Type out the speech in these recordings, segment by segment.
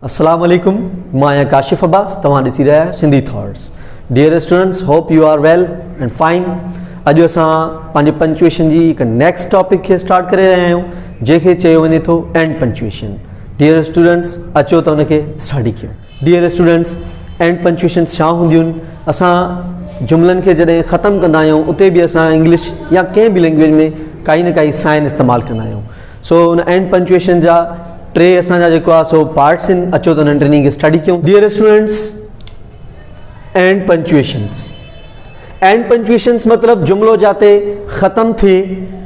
अस्सलाम वालेकुम, मां आहियां काशिफ अब्बास। तव्हां ॾिसी रहिया आहियो Sindhi thoughts. Dear students, hope you are well and fine. अॼु असां पंहिंजे पंक्चुएशन जी हिकु नेक्स्ट टॉपिक खे स्टार्ट करे रहिया आहियूं, जंहिंखे चयो वञे थो एंड पंक्चुएशन। डियर स्टूडेंट्स, अचो त हुनखे स्टडी कयूं। डियर स्टूडेंट्स, एंड पंक्चुएशन छा हूंदियूं आहिनि? असां जुमलनि खे जॾहिं ख़तमु कंदा आहियूं उते बि असां इंग्लिश या कंहिं बि लैंग्वेज में काई न काई साइन इस्तेमालु कंदा आहियूं। सो हुन एंड पंक्चुएशन जा टे असांजा जेको आहे सो पार्ट्स आहिनि। अचो त हुननि टिनी खे स्टडी कयूं। Dear students, and punctuations. And punctuations मतिलबु जुमिलो जिते ख़तमु थिए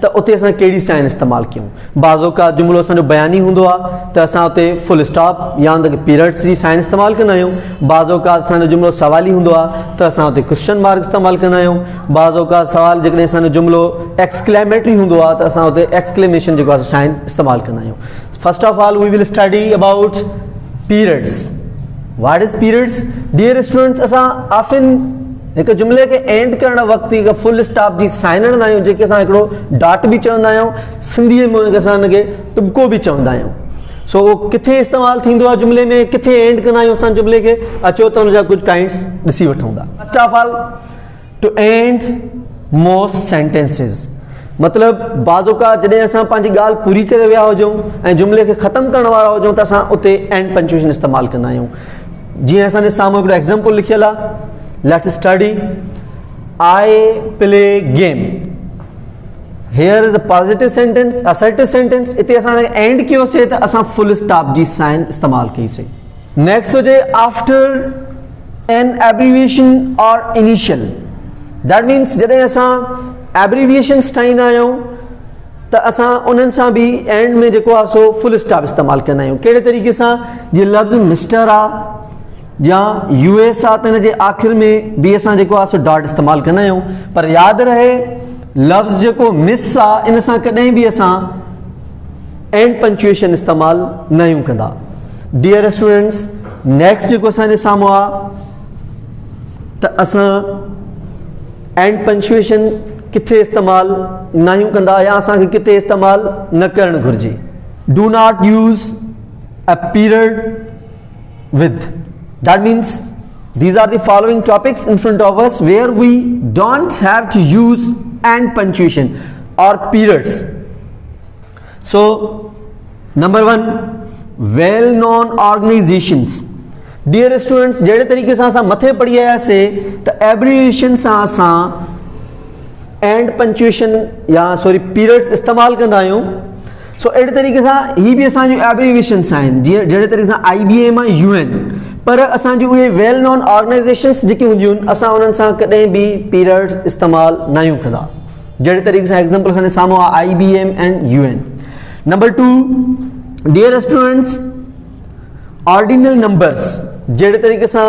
त उते असां कहिड़ी साइन इस्तेमालु कयूं। बाज़ोका जुमिलो असांजो बयानी हूंदो आहे त असां उते फुल स्टॉप या त पीरियड्स जी साइन इस्तेमालु कंदा आहियूं। बाज़ोका असांजो जुमिलो सवाली हूंदो आहे त असां उते क्वेश्चन मार्क इस्तेमालु कंदा आहियूं। बाज़ोका सवाल जेकॾहिं असांजो जुमिलो एक्सक्लेमेटरी हूंदो आहे त असां उते एक्सक्लेमेशन जेको आहे साइन इस्तेमालु कंदा आहियूं। First of all, we will study about periods. What is periods? Dear students, असां often हिकु जुमिले खे एंड करण वक़्तु हिकु फुल स्टॉप जी साइन हणंदा आहियूं, जेके असां हिकिड़ो डॉट बि चवंदा आहियूं, सिंधीअ में असां हुनखे टुबको बि चवंदा आहियूं। सो उहो किथे इस्तेमालु थींदो आहे जुमिले में, किथे एंड कंदा आहियूं असां जुमिले खे? अचो त हुनजा कुझु काइंड्स ॾिसी वठूं था। First of all, to end most sentences. मतिलबु बाज़ोका जॾहिं असां पंहिंजी ॻाल्हि पूरी करे विया हुजूं ऐं जुमिले खे ख़तमु करण वारा हुजूं त असां उते एंड पंक्चुएशन इस्तेमालु कंदा आहियूं। जीअं असांजे साम्हूं हिकिड़ो एग्ज़ाम्पल लिखियलु आहे, let's study I play game. Here is a positive sentence, assertive sentence. हिते असां एंड कयोसीं त असां फुल स्टॉप जी साइन इस्तेमालु कईसीं। नेक्स्ट हुजे आफ्टर एन एब्रीविएशन और इनिशियल। दैट मीन्स जॾहिं असां एब्रीविएशन्स ठाहींदा आहियूं त असां उन्हनि सां बि एंड में जेको आहे सो फुल स्टॉप इस्तेमालु कंदा आहियूं। कहिड़े तरीक़े सां? जीअं लफ़्ज़ मिस्टर आहे या यूएस आहे त हिन जे आख़िर में बि असां जेको आहे सो डॉट इस्तेमालु कंदा आहियूं। पर यादि रहे, लफ़्ज़ जेको मिस आहे इन सां कॾहिं बि असां एंड पंक्चुएशन इस्तेमालु न आहियूं कंदा। डियर स्टूडेंट्स, नेक्स्ट जेको असांजे साम्हूं आहे त असां एंड पंक्चुएशन किथे इस्तेमालु न आहियूं कंदा या असांखे किथे इस्तेमालु न करणु घुरिजे। Do not use a period with. That means these are the following topics in front of us where we don't have to use and punctuation or periods. So number 1, well known organizations. Dear students, जहिड़े तरीक़े सां असां मथे पढ़ी आयासीं त abbreviation सां असां एंड पंक्चुएशन या पीरियड्स इस्तेमालु कंदा आहियूं। सो अहिड़े तरीक़े सां ही बि असांजूं एब्रीविएशन्स आहिनि, जीअं जहिड़े तरीक़े सां IBM ऐं UN। पर असांजूं उहे वेल नोन ऑर्गेनाइज़ेशन्स जेकी हूंदियूं आहिनि असां उन्हनि सां कॾहिं बि पीरियड्स इस्तेमालु न आहियूं कंदा। जहिड़े तरीक़े सां एग्ज़ाम्पल असांजे साम्हूं आहे IBM and UN। Number 2, dear students, ordinal numbers. जहिड़े तरीक़े सां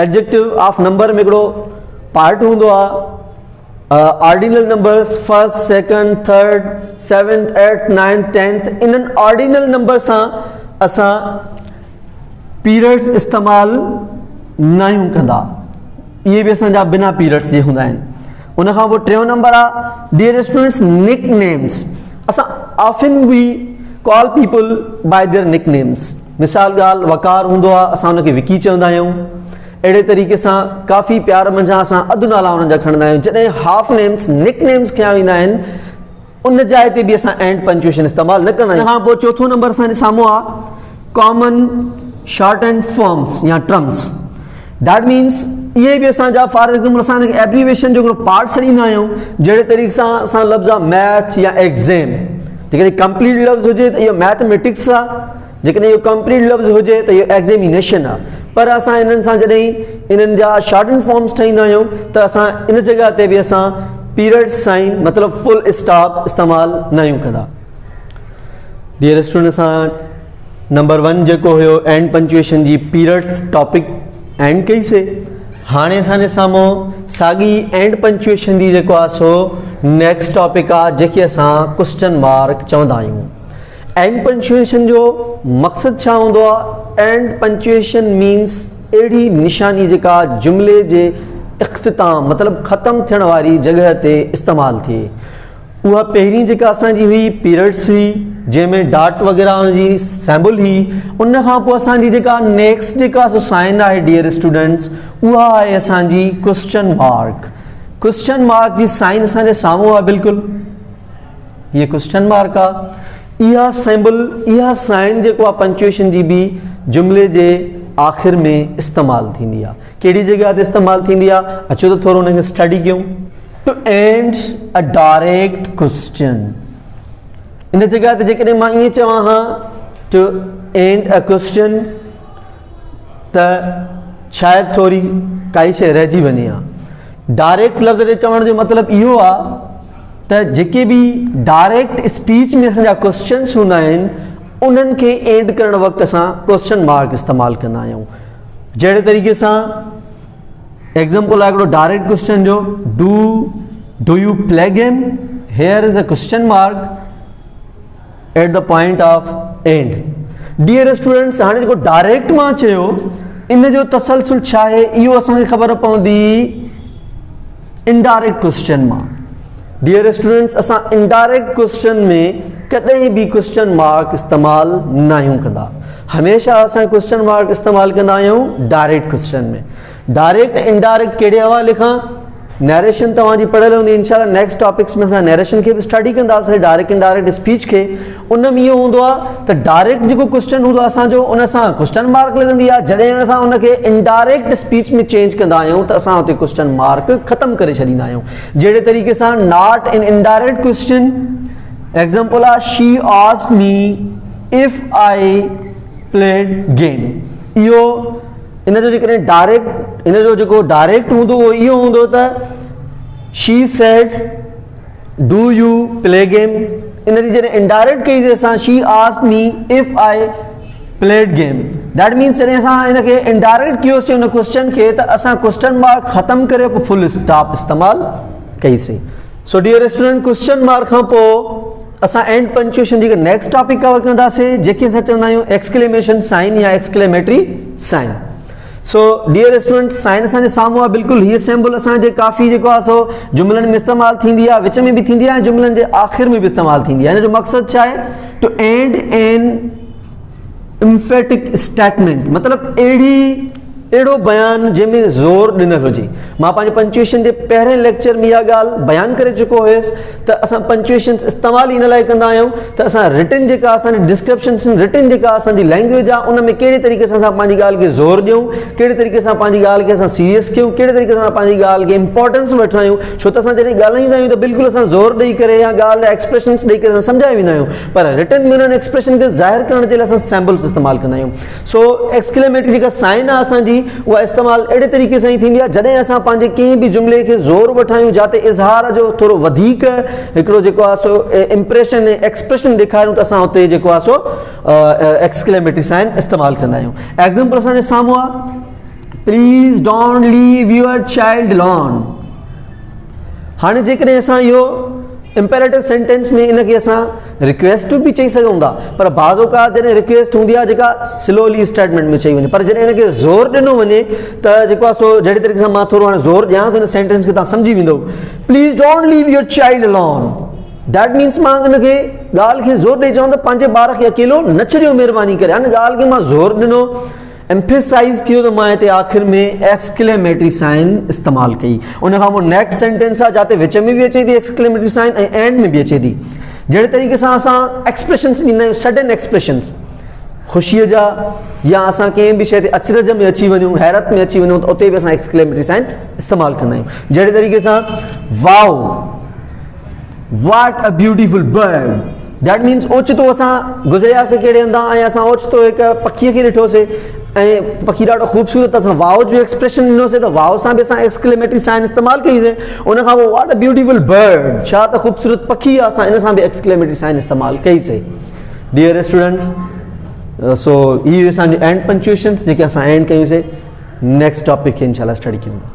एडजेक्टिव ऑफ नंबर में हिकिड़ो पार्ट हूंदो आहे, ordinal numbers, first, second, third, 7th, 8th, 9th, 10th। इन्हनि ऑर्डिनल नंबर सां असां पीरियड्स इस्तेमालु न आहियूं कंदा। इहे बि असांजा बिना पीरियड्स जे हूंदा आहिनि। उनखां पोइ टियों नंबर आहे, डियर स्टूडेंट्स, निक नेम्स। असां often we call people by their nick names. मिसाल ॻाल्हि, वकार हूंदो आहे, असां हुनखे विकी चवंदा आहियूं। अहिड़े तरीक़े सां काफ़ी प्यार मंझां असां अधु नाला हुननि जा खणंदा आहियूं। जॾहिं हाफ नेम्स, निक नेम्स खयां वेंदा आहिनि, उन जाइ ते बि असां एंड पंक्चुएशन इस्तेमालु न कंदा आहियूं। उनखां पोइ चोथों नंबर असांजे साम्हूं आहे कॉमन शॉर्ट एंड फॉर्म्स या ट्रम्स। दैट मीन्स इहे बि असांजा, फॉर एग्ज़ाम्पल असां एब्रीविएशन जो हिकिड़ो पार्ट छॾींदा आहियूं। जहिड़े तरीक़े सां असां लफ़्ज़ आहे मैथ या एग्ज़ाम। जेकॾहिं कंप्लीट लफ़्ज़ हुजे त इहो मैथमेटिक्स आहे, जेकॾहिं इहो कंप्लीट लफ़्ज़ हुजे त इहो एग्ज़ामिनेशन आहे। पर असां इन्हनि सां जॾहिं इन्हनि जा शॉर्ट एंड फॉर्म्स ठाहींदा आहियूं त असां इन जॻह ते बि असां पीरियड साइन मतिलबु फुल स्टॉप इस्तेमालु न आहियूं कंदा। डियर स्टूडेंट, असां नंबर 1 जेको हुयो एंड पंक्चुएशन जी पीरियड्स टॉपिक एंड कईसीं। हाणे असांजे साम्हूं साॻी एंड पंक्चुएशन जी जेको आहे सो नेक्स्ट टॉपिक आहे, जंहिंखे असां क्वेश्चन मार्क चवंदा आहियूं। एंड पंक्चुएशन जो मक़सदु छा हूंदो आहे? एंड पंक्चुएशन मीन्स अहिड़ी निशानी जेका जुमिले जे इख़्तिताम मतिलबु ख़तमु थियण वारी जॻह ते इस्तेमालु थिए। उहा पहिरीं जेका असांजी हुई पीरियड्स हुई, जंहिंमें डॉट वग़ैरह जी सिंबल ही उन खां पोइ असांजी जेका नेक्स्ट जेका साइन आहे डियर स्टूडेंट्स उहा आहे असांजी क्वेश्चन मार्क। क्वेश्चन मार्क जी साइन असांजे साम्हूं आहे बिल्कुलु, ये क्वेश्चन मार्क आहे। इहा सिंबल इहा साइन जेको आहे पंक्चुएशन जी बि जुमिले जे आख़िर में इस्तेमालु थींदी आहे। कहिड़ी जॻह ते इस्तेमालु थींदी आहे, अचो त थोरो हुनखे स्टडी कयूं। To end a direct question, इन जॻह ते जेकॾहिं मां ईअं चवां हा टू एंड अ क्वेश्चन त शायदि थोरी काई शइ रहिजी वञे हा। डायरेक्ट लफ़्ज़ जे चवण जो मतिलबु इहो आहे त जेके बि डायरेक्ट स्पीच में असांजा क्वेश्चन्स हूंदा आहिनि उन्हनि खे एंड करण वक़्तु असां क्वेश्चन मार्क इस्तेमालु कंदा आहियूं। जहिड़े तरीक़े सां एग्जाम्पल आहे हिकिड़ो डायरेक्ट क्वेश्चन जो, do you play game, here is a question mark at the point of end. Dear students, हाणे जेको डायरेक्ट मां चयो इन जो तसलसल छा आहे इहो असांखे ख़बर पवंदी इनडायरेक्ट क्वेश्चन मां। डियर स्टूडेंट्स, असां इनडायरेक्ट क्वेश्चन में कॾहिं बि क्वेश्चन मार्क इस्तेमालु न आहियूं कंदा, हमेशह असां क्वेश्चन मार्क इस्तेमालु कंदा आहियूं डायरेक्ट क्वेश्चन में। डायरेक्ट इनडायरेक्ट कहिड़े हवाले खां, नरेशन तव्हांजी पढ़ियल हूंदी इंशाल्लाह, नेक्स्ट टॉपिक्स में असां नरेशन खे बि स्टडी कंदासीं, डायरेक्ट इनडायरेक्ट स्पीच खे। उन में इहो हूंदो आहे त डायरेक्ट जेको क्वेश्चन हूंदो आहे असांजो उन सां क्वेश्चन मार्क लॻंदी आहे, जॾहिं असां उनखे इनडायरेक्ट स्पीच में चेंज कंदा आहियूं त असां हुते क्वेश्चन मार्क ख़तमु करे छॾींदा आहियूं। जहिड़े तरीक़े सां not in indirect question, example आहे she asked me if I played game. इहो इन जो जेकॾहिं डायरेक्ट, इन जो जेको डायरेक्ट हूंदो उहो इहो हूंदो त she said do you play game. इन जी जॾहिं इनडायरेक्ट कईसीं असां she asked me if I played game, that means जॾहिं असां हिनखे इनडायरेक्ट कयोसीं उन क्वेश्चन खे त असां क्वेश्चन मार्क ख़तमु करे पोइ फुल स्टॉप इस्तेमालु कईसीं। So dear student, question mark खां पोइ असां एंड पंक्चुएशन जी नेक्स्ट टॉपिक कवर कंदासीं जेके असां चवंदा आहियूं एक्सक्लेमेशन साइन या exclamatory sign. So dear students, sign असांजे साम्हूं आहे बिल्कुलु, हीअ सिंबल असांजे काफ़ी जेको आहे सो जुमिलनि में इस्तेमालु थींदी आहे, विच में बि थींदी आहे, जुमिलनि जे आख़िर में बि इस्तेमालु थींदी आहे। हिन जो मक़सदु छा आहे, to end an emphatic statement, मतिलबु अहिड़ो बयानु जंहिंमें ज़ोर ॾिनल हुजे। मां पंहिंजे पंक्चुएशन जे पहिरें लेक्चर में इहा ॻाल्हि बयानु करे चुको हुयुसि त असां पंक्चुएशन्स इस्तेमालु इन लाइ कंदा आहियूं त असां रिटन जेका असांजी डिस्क्रिप्शन्स, रिटन जेका असांजी लैंग्वेज आहे उन में कहिड़े तरीक़े सां असां पंहिंजी ॻाल्हि खे ज़ोर ॾियूं, कहिड़े तरीक़े सां पंहिंजी ॻाल्हि खे असां सीरियस कयूं, कहिड़े तरीक़े सां पंहिंजी ॻाल्हि खे इंपॉर्टेंस वठायूं। छो त असां जॾहिं ॻाल्हाईंदा आहियूं त बिल्कुलु असां ज़ोर ॾेई करे या ॻाल्हि एक्सप्रेशन्स ॾेई करे असां सम्झाए वेंदा आहियूं, पर रिटन में उन्हनि एक्सप्रेशन खे ज़ाहिर करण जे लाइ असां सिंबल्स इस्तेमालु कंदा आहियूं। सो एक्सक्लेमेटरी जेका साइन आहे असांजी उहा इस्तेमालु अहिड़े तरीक़े सां ई थींदी आहे जॾहिं असां पंहिंजे कंहिं बि जुमिले खे ज़ोर वठायूं जाते इज़हार जो थोरो वधीक हिकिड़ो जेको आहे सो इम्प्रेशन ऐं एक्सप्रेशन ॾेखारियूं त असां हुते जेको आहे सो एक्सक्लेमेटरी साइन इस्तेमालु कंदा आहियूं। एग्जाम्पल असांजे साम्हूं आहे, please don't leave your child alone. हाणे जेकॾहिं असां इहो इम्पेरेटिव सेंटेंस में इनखे असां रिक्वेस्ट बि चई सघूं था, पर बाज़ औक़ात जॾहिं रिक्वेस्ट हूंदी आहे जेका स्लोली स्टेटमेंट में चई वञे, पर जॾहिं इनखे ज़ोर ॾिनो वञे त जेको आहे सो जहिड़े तरीक़े सां मां थोरो हाणे ज़ोर ॾियां त हिन सेंटेंस खे तव्हां सम्झी वेंदो। Please don't leave your child alone, that means मां हिनखे ॻाल्हि खे ज़ोर ॾेई चवां त पंहिंजे ॿार खे अकेलो न छॾियो महिरबानी करे। हाणे ॻाल्हि खे मां ज़ोर ॾिनो, एम्फेसाइज़ कियो त मां हिते आख़िर में एक्सक्लेमेटरी साइन इस्तेमालु कई। उन खां पोइ नेक्स्ट सेंटेंस आहे जाते विच में बि अचे थी एक्सक्लेमेटरी साइन ऐं एंड में बि अचे थी। जहिड़े तरीक़े सां असां एक्सप्रेशन्स ॾींदा आहियूं, सडन एक्सप्रेशन्स ख़ुशीअ जा, या असां कंहिं बि शइ ते अचरज में अची वञूं, हैरत में अची वञूं त उते बि असां एक्सक्लेमेटरी साइन इस्तेमालु कंदा आहियूं। जहिड़े तरीक़े सां wow what a beautiful bird, that means ओचितो असां गुज़रियासीं कहिड़े हंधा ऐं असां ओचितो हिकु पखीअ खे ॾिठोसीं ऐं पखी ॾाढो ख़ूबसूरत, असां वाओ जो एक्सप्रेशन ॾिनोसीं त वाओ सां बि असां एक्सक्लेमेटरी साइन इस्तेमालु कईसीं। उन खां पोइ व्हाट अ ब्यूटीफुल बर्ड, छा त ख़ूबसूरत पखी आहे, असां इन सां बि एक्सक्लेमेटरी साइन इस्तेमालु कईसीं। डियर स्टूडेंट्स, सो इहे असांजी एंड पंक्चुएशन्स जेके असां एंड कयूंसीं, नेक्स्ट टॉपिक खे इंशाल्लाह स्टडी कयूं था।